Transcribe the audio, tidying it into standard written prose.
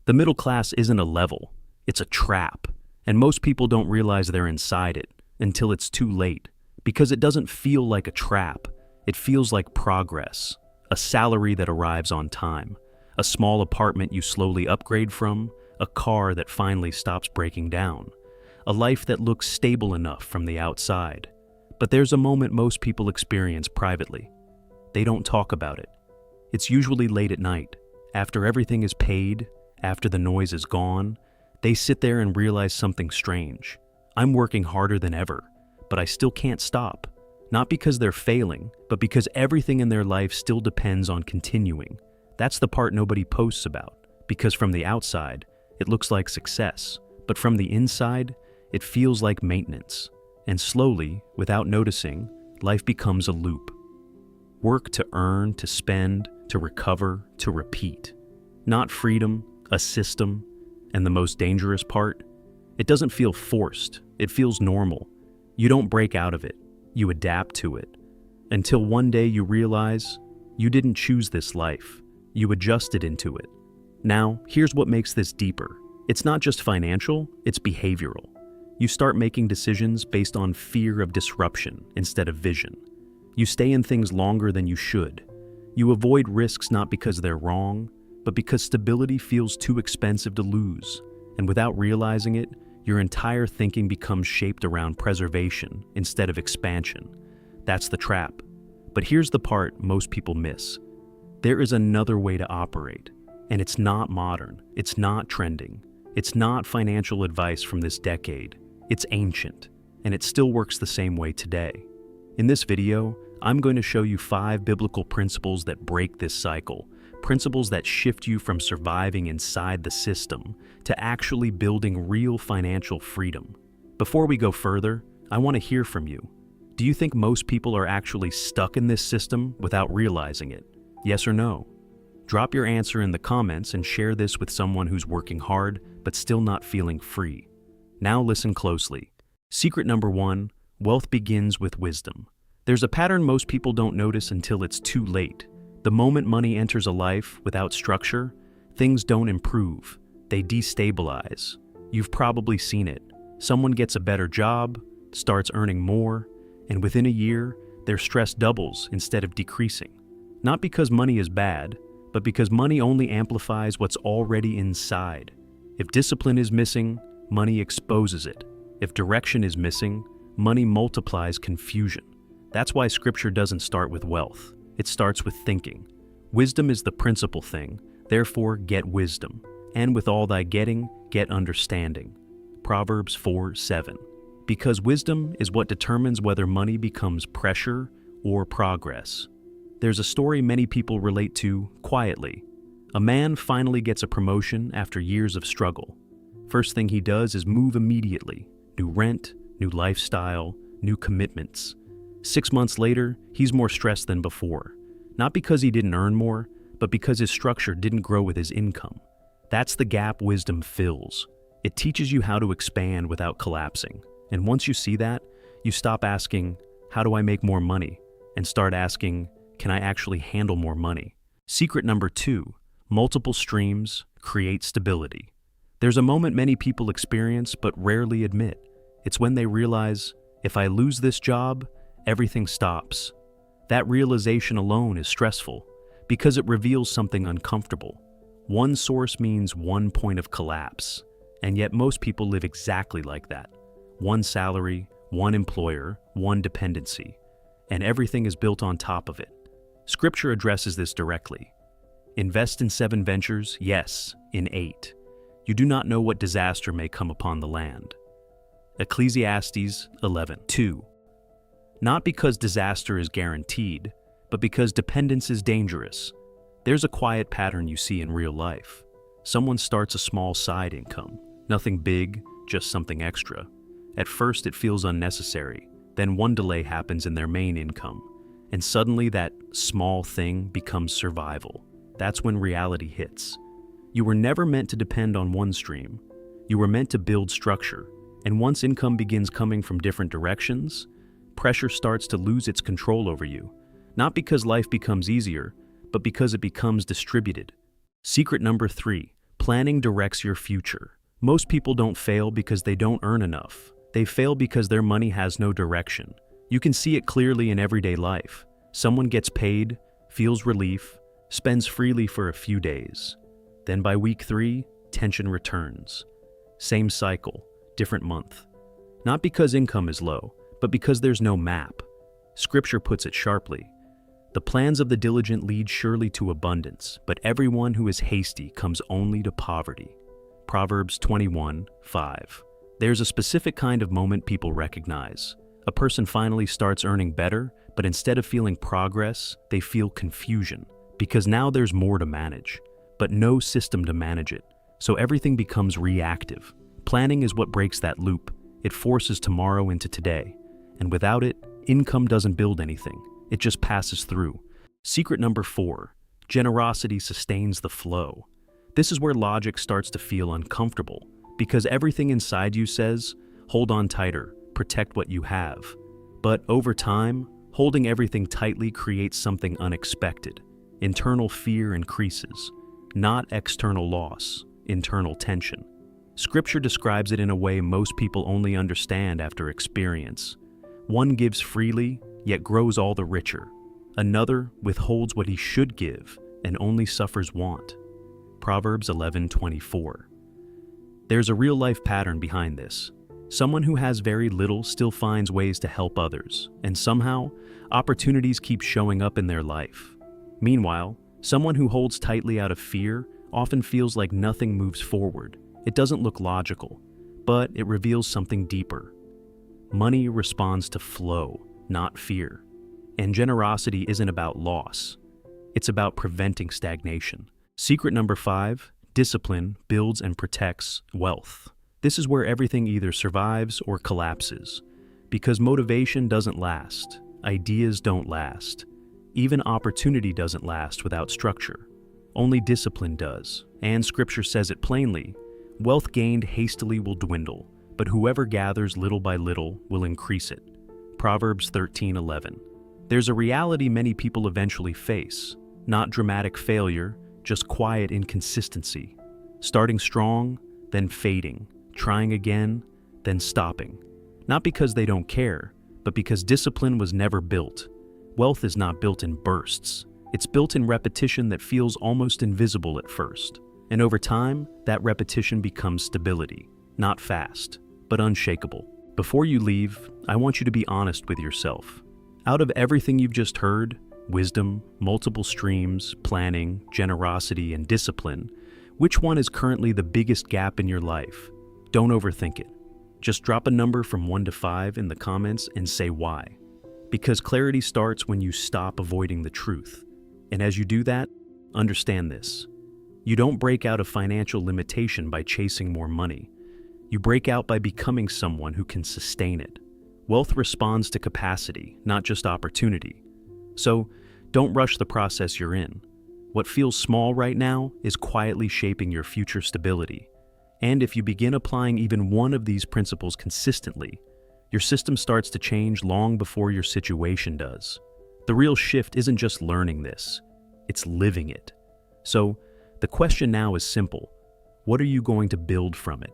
The middle class isn't a level, it's a trap, and most people don't realize they're inside it until it's too late, because it doesn't feel like a trap, it feels like progress, a salary that arrives on time, a small apartment you slowly upgrade from, a car that finally stops breaking down, a life that looks stable enough from the outside. But there's a moment most people experience privately. They don't talk about it. It's usually late at night, after everything is paid, after the noise is gone. They sit there and realize something strange. I'm working harder than ever, but I still can't stop. Not because they're failing, but because everything in their life still depends on continuing. That's the part nobody posts about, because from the outside, it looks like success, but from the inside, it feels like maintenance. And slowly, without noticing, life becomes a loop. Work to earn, to spend, to recover, to repeat. Not freedom, a system, and the most dangerous part, it doesn't feel forced, it feels normal. You don't break out of it, you adapt to it. Until one day you realize you didn't choose this life, you adjusted into it. Now, here's what makes this deeper. It's not just financial, it's behavioral. You start making decisions based on fear of disruption instead of vision. You stay in things longer than you should. You avoid risks not because they're wrong, but because stability feels too expensive to lose. And without realizing it, your entire thinking becomes shaped around preservation instead of expansion. That's the trap. But here's the part most people miss. There is another way to operate, and it's not modern, it's not trending, it's not financial advice from this decade. It's ancient, and it still works the same way today. In this video, I'm going to show you 5 biblical principles that break this cycle, principles that shift you from surviving inside the system to actually building real financial freedom. Before we go further, I want to hear from you. Do you think most people are actually stuck in this system without realizing it? Yes or no? Drop your answer in the comments and share this with someone who's working hard but still not feeling free. Now listen closely. Secret number 1, wealth begins with wisdom. There's a pattern most people don't notice until it's too late. The moment money enters a life without structure, things don't improve. They destabilize. You've probably seen it. Someone gets a better job, starts earning more, and within a year, their stress doubles instead of decreasing. Not because money is bad, but because money only amplifies what's already inside. If discipline is missing, money exposes it. If direction is missing, money multiplies confusion. That's why scripture doesn't start with wealth. It starts with thinking. Wisdom is the principal thing, therefore get wisdom. And with all thy getting, get understanding. Proverbs 4:7. Because wisdom is what determines whether money becomes pressure or progress. There's a story many people relate to quietly. A man finally gets a promotion after years of struggle. First thing he does is move immediately. New rent, new lifestyle, new commitments. 6 months later, he's more stressed than before. Not because he didn't earn more, but because his structure didn't grow with his income. That's the gap wisdom fills. It teaches you how to expand without collapsing. And once you see that, you stop asking, how do I make more money? And start asking, can I actually handle more money? Secret number 2, multiple streams create stability. There's a moment many people experience but rarely admit. It's when they realize, if I lose this job, everything stops. That realization alone is stressful because it reveals something uncomfortable. One source means one point of collapse, and yet most people live exactly like that. One salary, one employer, one dependency, and everything is built on top of it. Scripture addresses this directly. Invest in 7 ventures, yes, in 8. You do not know what disaster may come upon the land. Ecclesiastes 11:2. Not because disaster is guaranteed, but because dependence is dangerous. There's a quiet pattern you see in real life. Someone starts a small side income, nothing big, just something extra. At first it feels unnecessary, then one delay happens in their main income, and suddenly that small thing becomes survival. That's when reality hits. You were never meant to depend on one stream. You were meant to build structure, and once income begins coming from different directions, pressure starts to lose its control over you. Not because life becomes easier, but because it becomes distributed. Secret number 3, Planning directs your future. Most people don't fail because they don't earn enough. They fail because their money has no direction. You can see it clearly in everyday life. Someone gets paid, feels relief, spends freely for a few days. Then by week 3, tension returns. Same cycle, different month. Not because income is low, but because there's no map. Scripture puts it sharply. The plans of the diligent lead surely to abundance, but everyone who is hasty comes only to poverty. Proverbs 21:5. There's a specific kind of moment people recognize. A person finally starts earning better, but instead of feeling progress, they feel confusion, because now there's more to manage, but no system to manage it. So everything becomes reactive. Planning is what breaks that loop. It forces tomorrow into today. And without it, income doesn't build anything. It just passes through. Secret number 4, generosity sustains the flow. This is where logic starts to feel uncomfortable, because everything inside you says, hold on tighter, protect what you have. But over time, holding everything tightly creates something unexpected. Internal fear increases, not external loss, internal tension. Scripture describes it in a way most people only understand after experience. One gives freely, yet grows all the richer. Another withholds what he should give and only suffers want. Proverbs 11:24. There's a real-life pattern behind this. Someone who has very little still finds ways to help others, and somehow, opportunities keep showing up in their life. Meanwhile, someone who holds tightly out of fear often feels like nothing moves forward. It doesn't look logical, but it reveals something deeper. Money responds to flow, not fear. And generosity isn't about loss. It's about preventing stagnation. Secret number 5, discipline builds and protects wealth. This is where everything either survives or collapses. Because motivation doesn't last, ideas don't last. Even opportunity doesn't last without structure. Only discipline does. And Scripture says it plainly, wealth gained hastily will dwindle, but whoever gathers little by little will increase it. Proverbs 13:11. There's a reality many people eventually face. Not dramatic failure, just quiet inconsistency. Starting strong, then fading. Trying again, then stopping. Not because they don't care, but because discipline was never built. Wealth is not built in bursts. It's built in repetition that feels almost invisible at first. And over time, that repetition becomes stability. Not fast, but unshakable. Before you leave, I want you to be honest with yourself. Out of everything you've just heard, wisdom, multiple streams, planning, generosity, and discipline, which one is currently the biggest gap in your life? Don't overthink it. Just drop a number from 1 to 5 in the comments and say why. Because clarity starts when you stop avoiding the truth. And as you do that, understand this. You don't break out of financial limitation by chasing more money. You break out by becoming someone who can sustain it. Wealth responds to capacity, not just opportunity. So, don't rush the process you're in. What feels small right now is quietly shaping your future stability. And if you begin applying even one of these principles consistently, your system starts to change long before your situation does. The real shift isn't just learning this, it's living it. So, the question now is simple. What are you going to build from it?